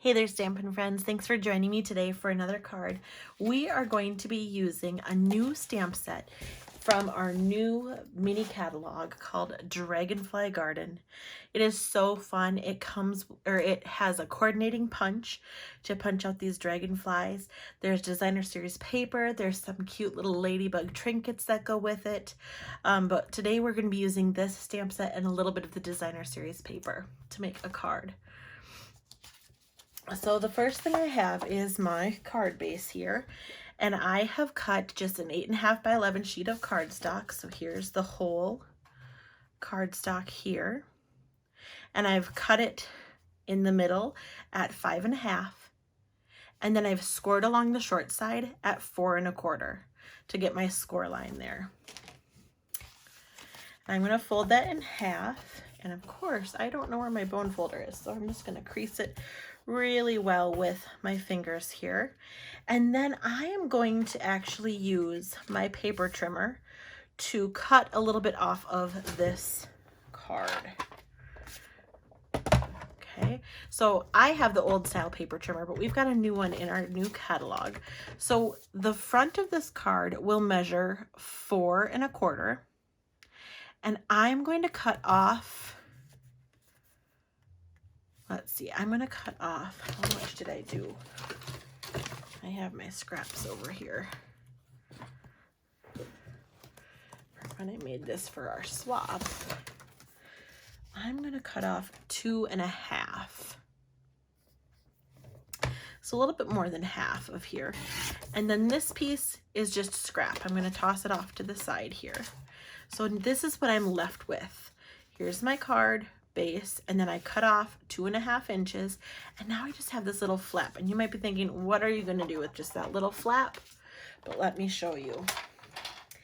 Hey there, Stampin' friends. Thanks for joining me today for another card. We are going to be using a new stamp set from our new mini catalog called Dragonfly Garden. It is so fun. It has a coordinating punch to punch out these dragonflies. There's designer series paper. There's some cute little ladybug trinkets that go with it. But today we're going to be using this stamp set and a little bit of the designer series paper to make a card. So the first thing I have is my card base here, and I have cut just an 8.5 by 11 sheet of cardstock. So here's the whole cardstock here, and I've cut it in the middle at 5.5, and then I've scored along the short side at 4.25 to get my score line there. And I'm going to fold that in half, and of course I don't know where my bone folder is, so I'm just going to crease it really well with my fingers here. And then I am going to actually use my paper trimmer to cut a little bit off of this card. Okay, so I have the old style paper trimmer, but we've got a new one in our new catalog. So the front of this card will measure 4.25, and I'm going to cut off, let's see, I'm going to cut off, how much did I do? I have my scraps over here when I made this for our swap. I'm going to cut off 2.5. So a little bit more than half of here. And then this piece is just scrap. I'm going to toss it off to the side here. So this is what I'm left with. Here's my card base, and then I cut off 2.5 inches, and now I just have this little flap. And you might be thinking, what are you going to do with just that little flap? But let me show you.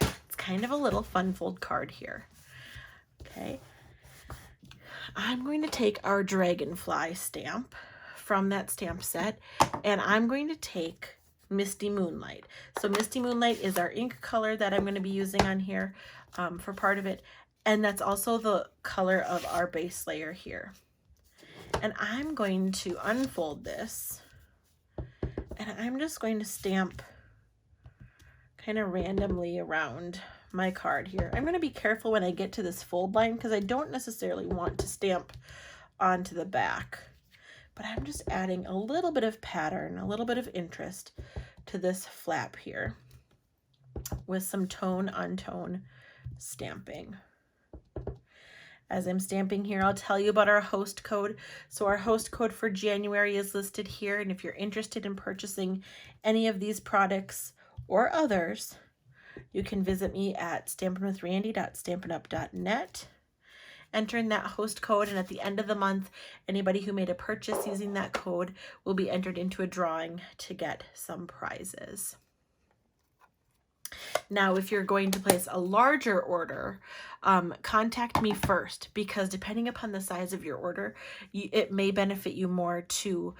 It's kind of a little fun fold card here. Okay, I'm going to take our dragonfly stamp from that stamp set, and I'm going to take Misty Moonlight. So Misty Moonlight is our ink color that I'm going to be using on here for part of it. And that's also the color of our base layer here. And I'm going to unfold this, and I'm just going to stamp kind of randomly around my card here. I'm going to be careful when I get to this fold line because I don't necessarily want to stamp onto the back. But I'm just adding a little bit of pattern, a little bit of interest to this flap here with some tone on tone stamping. As I'm stamping here, I'll tell you about our host code. So our host code for January is listed here, and if you're interested in purchasing any of these products or others, you can visit me at stampinwithrandy.stampinup.net. Enter in that host code, and at the end of the month, anybody who made a purchase using that code will be entered into a drawing to get some prizes. Now, if you're going to place a larger order, contact me first, because depending upon the size of your order, it may benefit you more to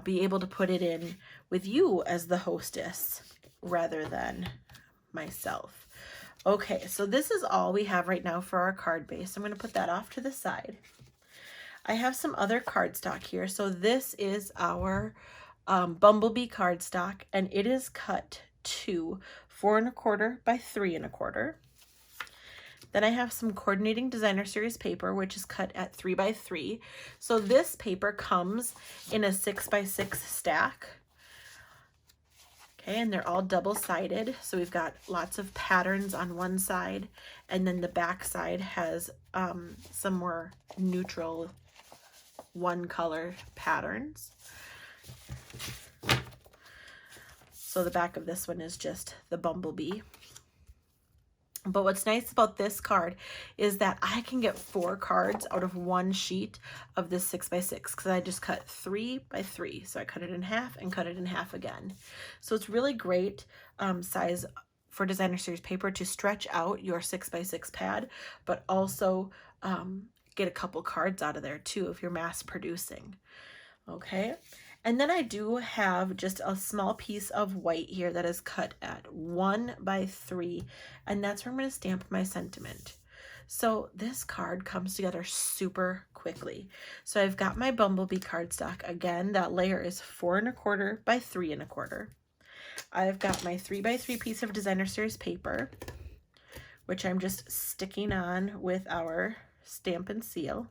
be able to put it in with you as the hostess rather than myself. Okay, so this is all we have right now for our card base. I'm going to put that off to the side. I have some other cardstock here. So this is our Bumblebee cardstock, and it is cut to 4.25 by 3.25. Then I have some coordinating designer series paper, which is cut at 3 by 3. So this paper comes in a 6 by 6 stack. Okay, and they're all double-sided. So we've got lots of patterns on one side, and then the back side has some more neutral one color patterns. So the back of this one is just the bumblebee. But what's nice about this card is that I can get 4 cards out of one sheet of this 6 by 6 because I just cut 3 by 3. So I cut it in half and cut it in half again. So it's really great size for designer series paper to stretch out your 6 by 6 pad, but also get a couple cards out of there too if you're mass producing. Okay. And then I do have just a small piece of white here that is cut at 1 by 3, and that's where I'm going to stamp my sentiment. So this card comes together super quick. quickly. So I've got my Bumblebee cardstock. Again, that layer is 4 1/4 by 3 1/4. I've got my 3 by 3 piece of Designer Series paper, which I'm just sticking on with our Stampin' Seal.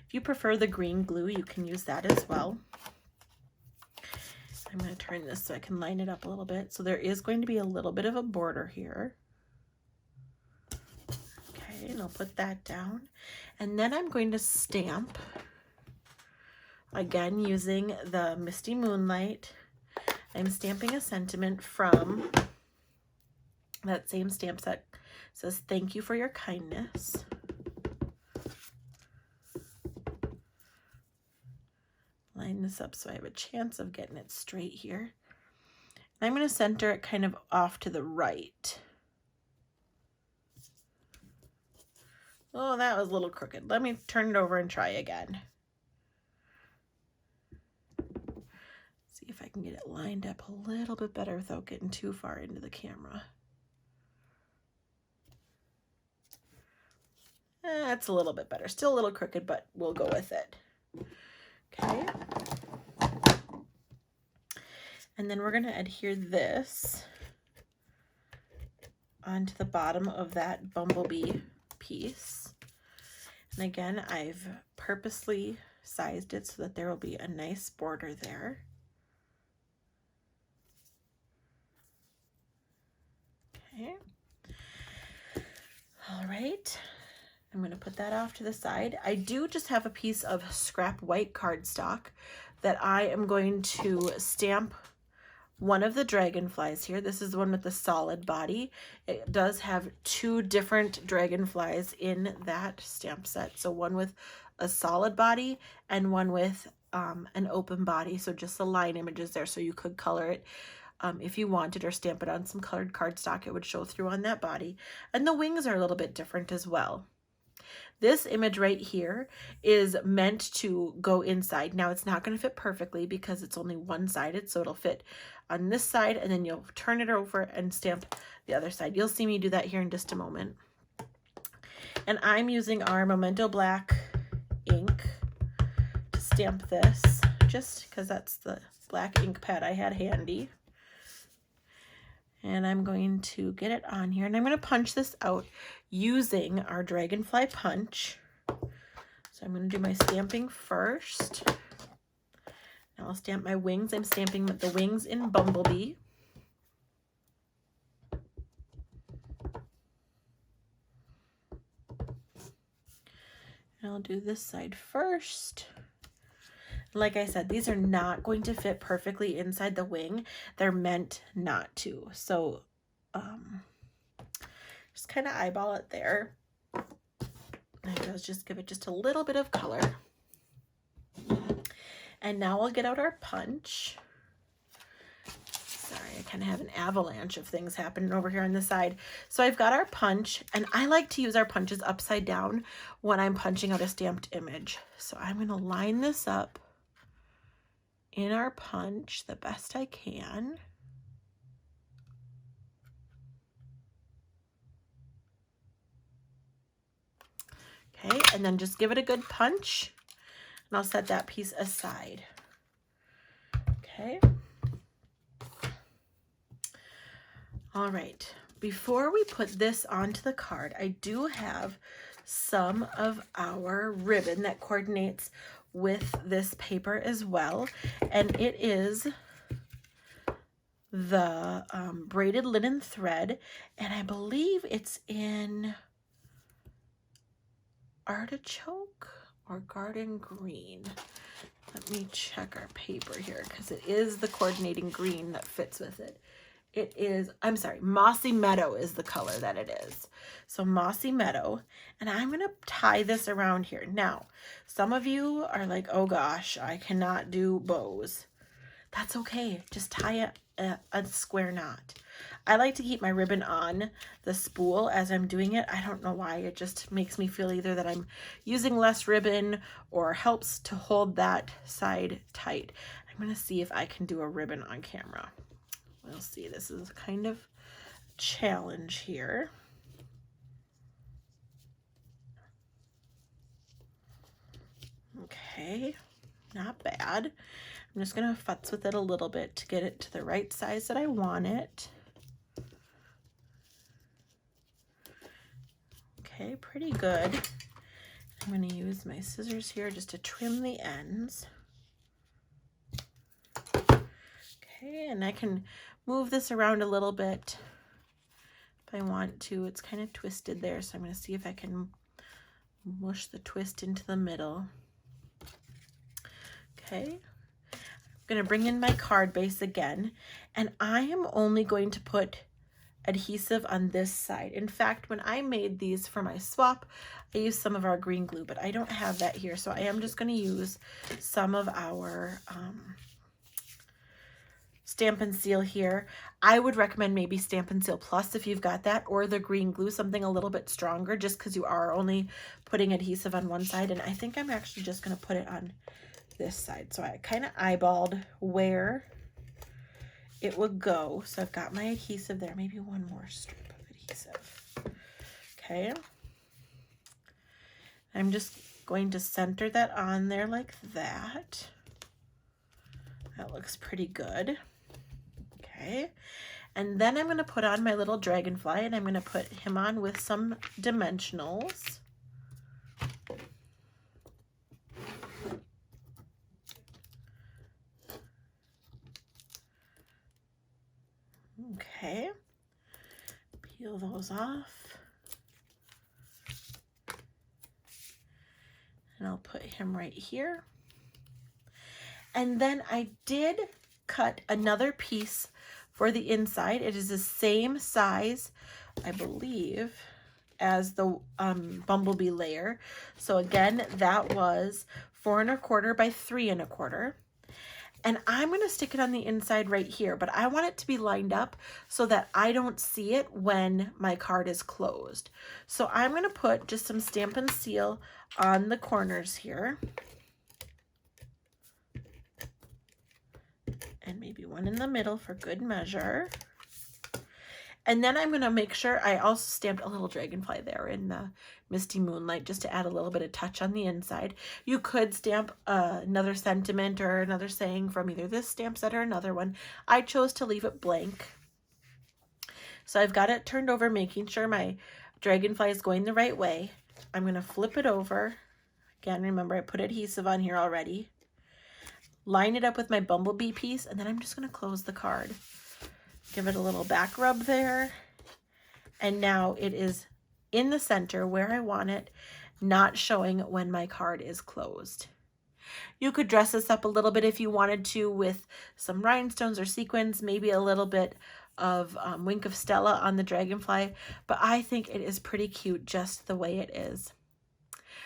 If you prefer the green glue, you can use that as well. I'm going to turn this so I can line it up a little bit. So there is going to be a little bit of a border here. Okay, and I'll put that down. And then I'm going to stamp, again using the Misty Moonlight. I'm stamping a sentiment from that same stamp set. It says, "Thank you for your kindness." Line this up so I have a chance of getting it straight here. And I'm going to center it kind of off to the right. Oh, that was a little crooked. Let me turn it over and try again. See if I can get it lined up a little bit better without getting too far into the camera. That's a little bit better. Still a little crooked, but we'll go with it. Okay. And then we're going to adhere this onto the bottom of that Bumblebee piece. And again, I've purposely sized it so that there will be a nice border there. Okay. All right. I'm going to put that off to the side. I do just have a piece of scrap white cardstock that I am going to stamp one of the dragonflies here. This is the one with the solid body. It does have 2 different dragonflies in that stamp set. So one with a solid body and one with an open body. So just the line images there. So you could color it if you wanted, or stamp it on some colored cardstock. It would show through on that body. And the wings are a little bit different as well. This image right here is meant to go inside. Now it's not going to fit perfectly because it's only one-sided, so it'll fit on this side, and then you'll turn it over and stamp the other side. You'll see me do that here in just a moment. And I'm using our Memento Black ink to stamp this, just because that's the black ink pad I had handy. And I'm going to get it on here, and I'm going to punch this out using our Dragonfly punch. So I'm going to do my stamping first. Now I'll stamp my wings. I'm stamping the wings in Bumblebee. And I'll do this side first. Like I said, these are not going to fit perfectly inside the wing. They're meant not to. So just kind of eyeball it there. And let's just give it just a little bit of color. And now we'll get out our punch. Sorry, I kind of have an avalanche of things happening over here on the side. So I've got our punch, and I like to use our punches upside down when I'm punching out a stamped image. So I'm going to line this up in our punch the best I can. Okay, and then just give it a good punch, and I'll set that piece aside. Okay. All right, before we put this onto the card, I do have some of our ribbon that coordinates with this paper as well, and it is the braided linen thread, and I believe it's in artichoke or garden green. Let me check our paper here, because it is the coordinating green that fits with it. It is, I'm sorry, Mossy Meadow is the color that it is. So Mossy Meadow, and I'm going to tie this around here. Now, some of you are like, oh gosh, I cannot do bows. That's okay. Just tie a square knot. I like to keep my ribbon on the spool as I'm doing it. I don't know why. It just makes me feel either that I'm using less ribbon or helps to hold that side tight. I'm going to see if I can do a ribbon on camera. We'll see. This is kind of a challenge here. Okay, not bad. I'm just gonna futz with it a little bit to get it to the right size that I want it. Okay, pretty good. I'm gonna use my scissors here just to trim the ends. Okay, and I can move this around a little bit if I want to. It's kind of twisted there, so I'm gonna see if I can mush the twist into the middle. Okay, I'm gonna bring in my card base again, and I am only going to put adhesive on this side. In fact, when I made these for my swap, I used some of our green glue, but I don't have that here, so I am just gonna use some of our Stampin' Seal here. I would recommend maybe Stampin' Seal Plus if you've got that, or the green glue, something a little bit stronger, just because you are only putting adhesive on one side. And I think I'm actually just going to put it on this side. So I kind of eyeballed where it would go. So I've got my adhesive there, maybe one more strip of adhesive. Okay. I'm just going to center that on there like that. That looks pretty good. Okay, and then I'm going to put on my little dragonfly, and I'm going to put him on with some dimensionals. Okay, peel those off, and I'll put him right here. And then I did cut another piece for the inside. It is the same size, I believe, as the bumblebee layer. So again, that was 4 1/4 by 3 1/4. And I'm going to stick it on the inside right here, but I want it to be lined up so that I don't see it when my card is closed. So I'm going to put just some Stampin' Seal on the corners here. And maybe one in the middle for good measure. And then I'm going to make sure I also stamped a little dragonfly there in the Misty Moonlight just to add a little bit of touch on the inside. You could stamp another sentiment or another saying from either this stamp set or another one. I chose to leave it blank. So I've got it turned over, making sure my dragonfly is going the right way. I'm going to flip it over. Again, remember I put adhesive on here already. Line it up with my bumblebee piece, and then I'm just going to close the card. Give it a little back rub there. And now it is in the center where I want it, not showing when my card is closed. You could dress this up a little bit if you wanted to with some rhinestones or sequins, maybe a little bit of Wink of Stella on the dragonfly, but I think it is pretty cute just the way it is.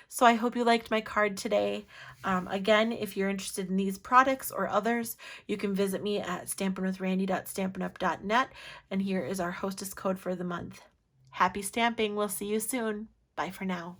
So I hope you liked my card today. Again, if you're interested in these products or others, you can visit me at stampinwithrandy.stampinup.net, and here is our hostess code for the month. Happy stamping. We'll see you soon. Bye for now.